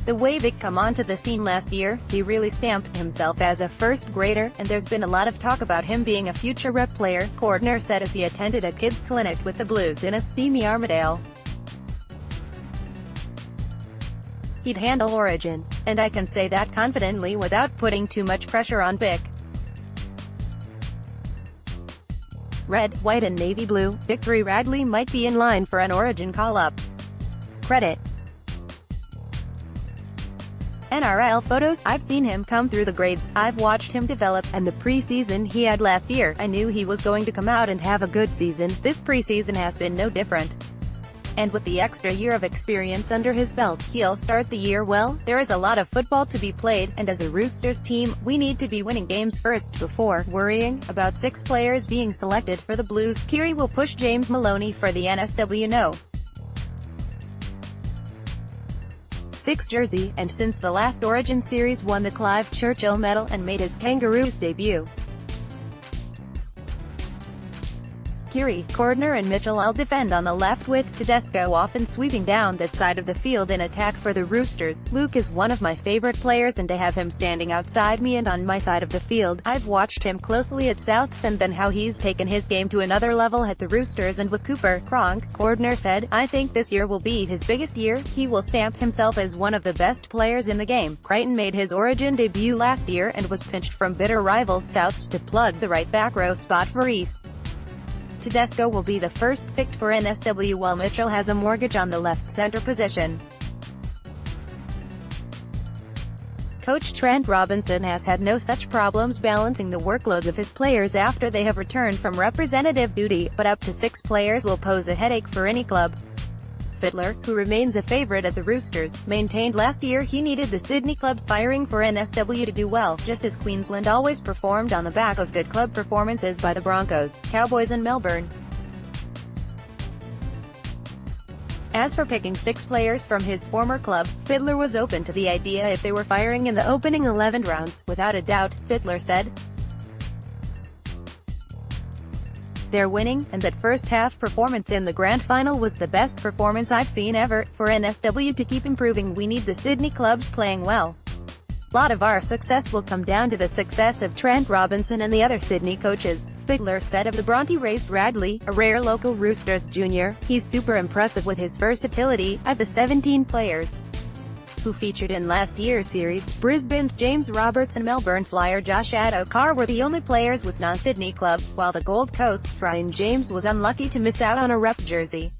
The way Vic come onto the scene last year, he really stamped himself as a first grader, and there's been a lot of talk about him being a future rep player, Cordner said as he attended a kids clinic with the Blues in a steamy Armidale. He'd handle Origin, and I can say that confidently without putting too much pressure on Vic. Red, white and navy blue, victory Radley might be in line for an Origin call-up. Credit NRL Photos. I've seen him come through the grades, I've watched him develop, and the pre-season he had last year, I knew he was going to come out and have a good season. This pre-season has been no different. And with the extra year of experience under his belt, he'll start the year well. There is a lot of football to be played, and as a Roosters team, we need to be winning games first before worrying about 6 players being selected for the Blues. Keary will push James Maloney for the NSW No. 6 jersey, and since the last Origin series won the Clive Churchill Medal and made his Kangaroos debut. Keary, Cordner and Mitchell all defend on the left with Tedesco often sweeping down that side of the field in attack for the Roosters. Luke is one of my favorite players, and to have him standing outside me and on my side of the field, I've watched him closely at Souths and then how he's taken his game to another level at the Roosters and with Cooper, Cronk, Cordner said, I think this year will be his biggest year. He will stamp himself as one of the best players in the game. Crichton made his Origin debut last year and was pinched from bitter rivals Souths to plug the right back row spot for Easts. Tedesco will be the first picked for NSW while Mitchell has a mortgage on the left center position. Coach Trent Robinson has had no such problems balancing the workloads of his players after they have returned from representative duty, but up to 6 players will pose a headache for any club. Fittler, who remains a favorite at the Roosters, maintained last year he needed the Sydney clubs firing for NSW to do well, just as Queensland always performed on the back of good club performances by the Broncos, Cowboys and Melbourne. As for picking 6 players from his former club, Fittler was open to the idea if they were firing in the opening 11 rounds. Without a doubt, Fittler said, they're winning, and that first half performance in the grand final was the best performance I've seen ever. For NSW to keep improving, we need the Sydney clubs playing well. A lot of our success will come down to the success of Trent Robinson and the other Sydney coaches, Fittler said of the Bronte-raised Radley, a rare local Roosters junior. He's super impressive with his versatility. Of the 17 players who featured in last year's series, Brisbane's James Roberts and Melbourne Flyer Josh Addo-Carr were the only players with non-Sydney clubs, while the Gold Coast's Ryan James was unlucky to miss out on a rep jersey.